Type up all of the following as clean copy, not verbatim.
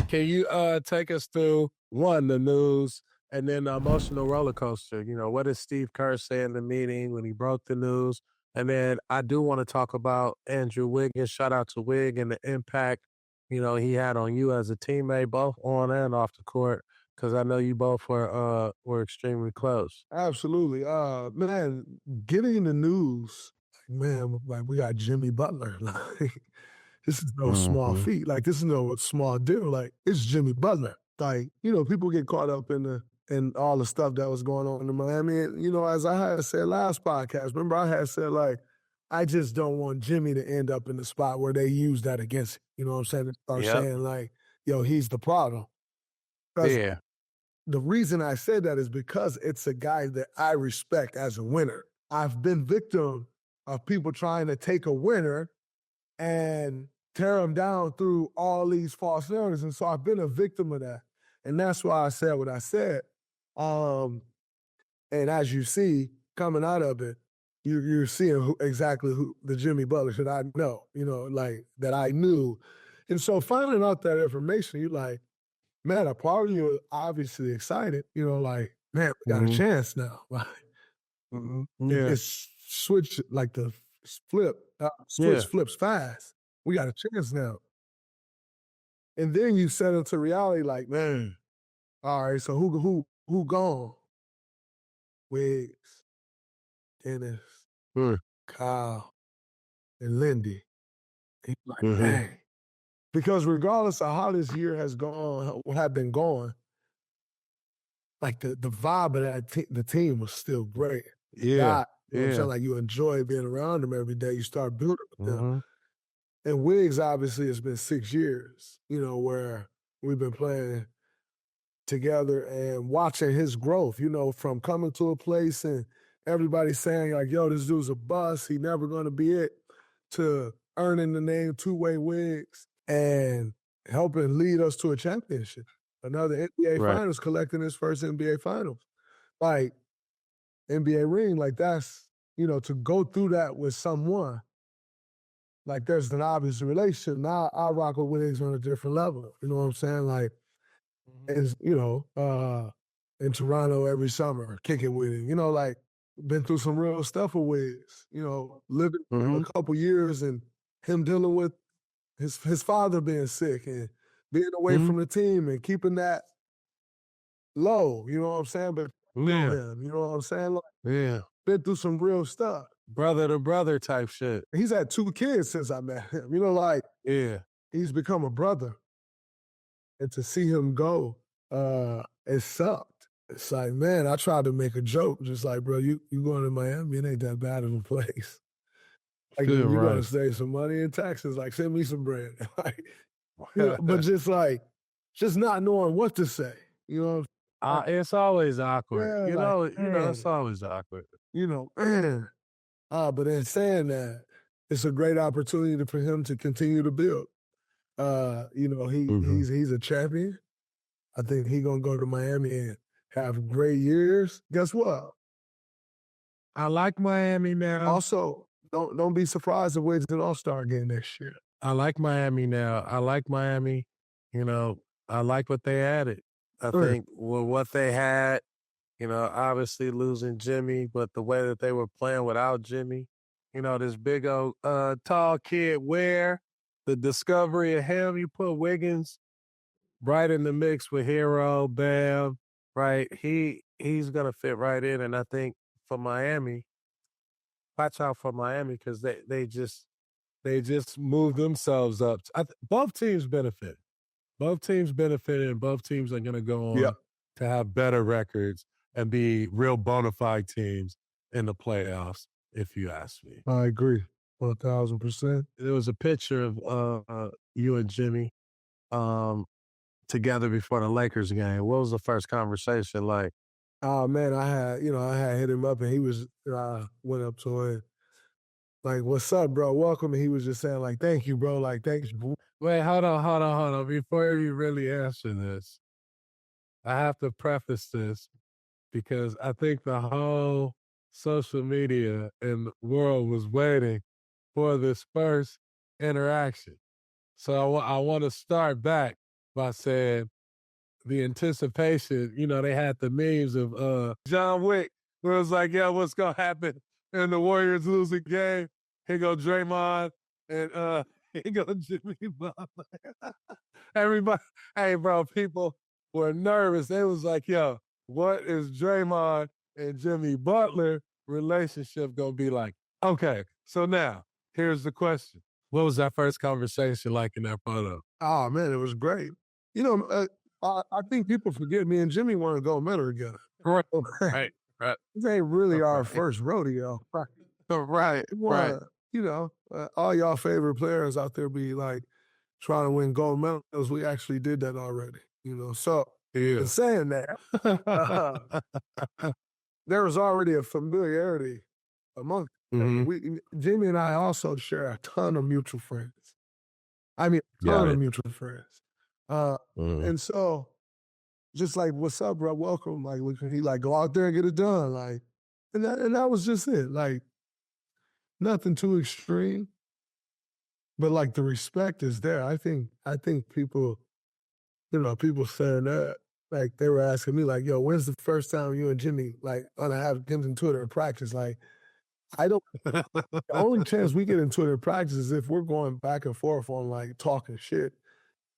Can you take us through the news and then the emotional roller coaster? What did Steve Kerr say in the meeting when he broke the news? And then I do want to talk about Andrew Wiggins. Shout out to Wig and the impact, he had on you as a teammate, both on and off the court, because I know you both were extremely close. Absolutely. Man, getting the news, man, like we got Jimmy Butler. Like, this is no small Mhm. feat. Like, this is no small deal. Like, it's Jimmy Butler. Like, people get caught up in all the stuff that was going on in Miami. And, as I had said last podcast, remember I had said, like, I just don't want Jimmy to end up in the spot where they use that against him. You know what I'm saying? They start Yep. saying, like, yo, he's the problem. Because Yeah. the reason I said that is because it's a guy that I respect as a winner. I've been victim of people trying to take a winner and tear him down through all these false narratives. And so I've been a victim of that. And that's why I said what I said. And as you see, coming out of it, you're seeing exactly who the Jimmy Butler that I know, like that I knew. And so finding out that information, you're like, man, a part of you is obviously excited, like, man, we got a chance now. Yeah. It's switch, like the flip, switch flips fast. We got a chance now. And then you set into reality like, man, all right, so who gone? Wiggs, Dennis, Kyle, and Lindy. And you're like, dang. Because regardless of how this year has gone, have been going, like the vibe of that the team was still great. Yeah. You know what I'm Yeah. saying? Like you enjoy being around them every day. You start building with them. Mhm. And Wiggs obviously has been 6 years, where we've been playing together and watching his growth, from coming to a place and everybody saying like, yo, this dude's a bust. He never going to be it, to earning the name Two-Way Wiggs and helping lead us to a championship. Another NBA Right. Finals, collecting his first NBA Finals. Like, NBA ring, like that's, to go through that with someone, like there's an obvious relationship. Now I rock with Wiggs on a different level. You know what I'm saying? Like, is in Toronto every summer, kicking with him. Like been through some real stuff with Wiggs. Living a couple years and him dealing with his father being sick and being away from the team and keeping that low. You know what I'm saying? But Yeah. him, you know what I'm saying? Like, Yeah. been through some real stuff. Brother to brother type shit. He's had 2 kids since I met him. Like Yeah. he's become a brother. And to see him go, it sucked. It's like, man, I tried to make a joke, just like, bro, you going to Miami, it ain't that bad of a place. Like, Good, you're right. gonna save some money in taxes, like send me some bread. Like, but just like, just not knowing what to say. It's always awkward. Yeah, like, It's always awkward. Man. But in saying that, it's a great opportunity for him to continue to build. He's a champion. I think he's gonna go to Miami and have great years. Guess what? I like Miami now. Also, don't be surprised if Wiggs an All-Star again next year. I like Miami now. I like Miami. I like what they added. I think what they had, obviously losing Jimmy, but the way that they were playing without Jimmy, this big old tall kid, the discovery of him, you put Wiggins right in the mix with Hero, Bam, right? He's gonna fit right in. And I think for Miami, watch out for Miami because they just moved themselves up. Both teams benefited. Both teams benefited, and both teams are going to go on to have better records and be real bona fide teams in the playoffs, if you ask me. I agree, 1,000%. There was a picture of you and Jimmy together before the Lakers game. What was the first conversation like? Oh man, I had hit him up and he was went up to him like, "What's up, bro? Welcome." And he was just saying like, "Thank you, bro. Like, thanks." Wait, hold on. Before you really answer this, I have to preface this because I think the whole social media and the world was waiting for this first interaction. So I want to start back by saying the anticipation, they had the memes of John Wick, where it was like, yeah, what's gonna happen? And the Warriors lose a game. Here go Draymond and here go Jimmy Butler. Everybody, hey bro, people were nervous. They was like, yo, what is Draymond and Jimmy Butler relationship gonna be like? Okay, so now here's the question. What was that first conversation like in that photo? Oh man, it was great. I think people forget me and Jimmy won a gold medal together. Right, right, right. This ain't really our Right. first rodeo. Right, right. All y'all favorite players out there be like trying to win gold medals. We actually did that already, So, Yeah. in saying that, there was already a familiarity among Mhm. Jimmy and I also share a ton of mutual friends. I mean, a ton Got of it. mutual friends. And so, just like, what's up, bro? Welcome. Like, he like go out there and get it done. Like, and that was just it. Like, nothing too extreme, but like the respect is there. I think people, people saying that. Like they were asking me, like, "Yo, when's the first time you and Jimmy like gonna have games in Twitter in practice?" Like, I don't. The only chance we get in Twitter practice is if we're going back and forth on like talking shit.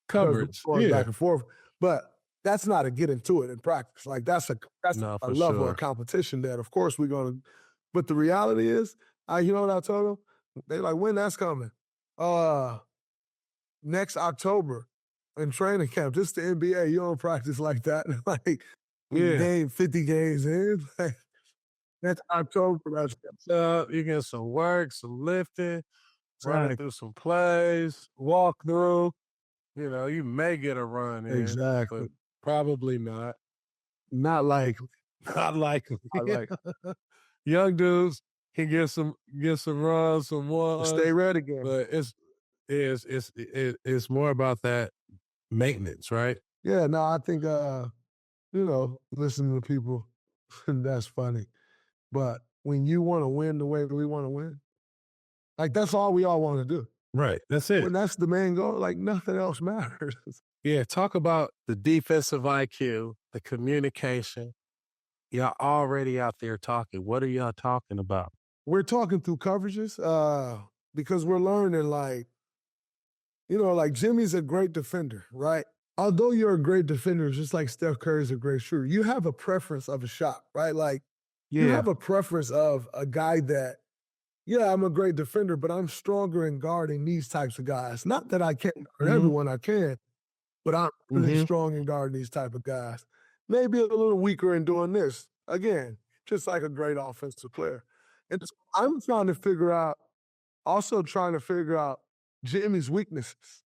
Because we're Coverage. going back Yeah. and forth. But that's not a get into it in practice. Like that's No, a for level of sure. competition that of course we're gonna but the reality is, you know what I told them? They like, when that's coming? Next October in training camp. This is the NBA. You don't practice like that. Like Yeah. 50 games in. Like, that's October. That's You get some work, some lifting, running right. through some plays, walk through. You may get a run in, but Exactly. probably not. Not likely. Not likely. Not like Young dudes can get some runs, some stay ones, ready game. but it's more about that maintenance, right? Yeah, no, I think listening to people, that's funny. But when you want to win the way we want to win, like that's all we all want to do. Right. That's When it. that's the main goal, like nothing else matters. Yeah. Talk about the defensive IQ, the communication. Y'all already out there talking. What are y'all talking about? We're talking through coverages because we're learning like Jimmy's a great defender, right? Although you're a great defender, just like Steph Curry's a great shooter, you have a preference of a shot, right? Like you have a preference of a guy that, yeah, I'm a great defender, but I'm stronger in guarding these types of guys. Not that I can't guard everyone I can, but I'm really strong in guarding these type of guys. Maybe a little weaker in doing this. Again, just like a great offensive player. And so I'm also trying to figure out Jimmy's weaknesses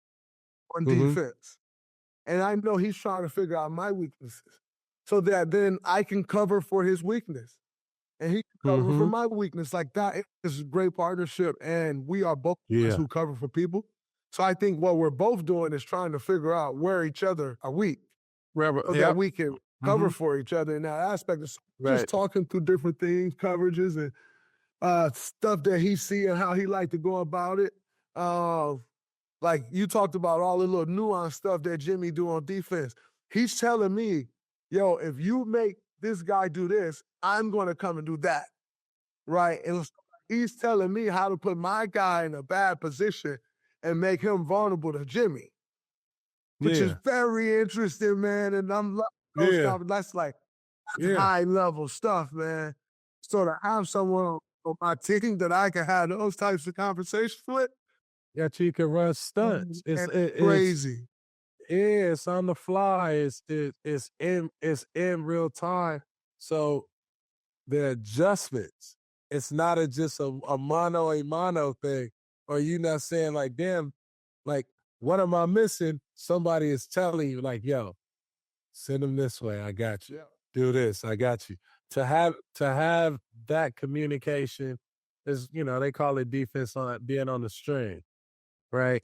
on defense. And I know he's trying to figure out my weaknesses so that then I can cover for his weakness. And he can cover for my weakness. Like that is a great partnership. And we are both guys who cover for people. So I think what we're both doing is trying to figure out where each other are weak so that we can cover for each other in that aspect. Of just talking through different things, coverages, and stuff that he see and how he like to go about it. Like you talked about all the little nuanced stuff that Jimmy do on defense. He's telling me, yo, if you make this guy do this, I'm going to come and do that, right? And he's telling me how to put my guy in a bad position and make him vulnerable to Jimmy, which is very interesting, man. And I'm loving those that's like high level stuff, man. So to have someone on my team that I can have those types of conversations with, That you can run stunts. crazy. It's on the fly. It's in real time. So the adjustments, it's not just a mano a mano thing, or you not saying like, damn, like what am I missing? Somebody is telling you like, yo, send them this way. I got you. Do this. I got you. To have that communication is, they call it defense on being on the string, right?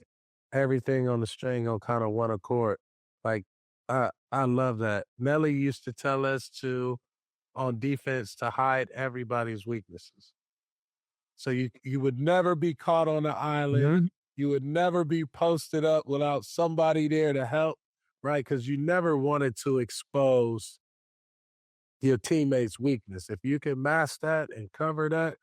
Everything on the string on kind of one accord. Like I love that. Melly used to tell us on defense to hide everybody's weaknesses. So you would never be caught on the island. You would never be posted up without somebody there to help. right? Because you never wanted to expose your teammates' weakness. If you can mask that and cover that,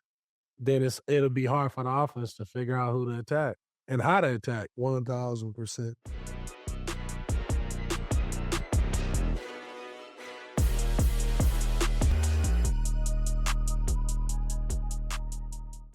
then it'll be hard for the offense to figure out who to attack and how to attack. 1000%.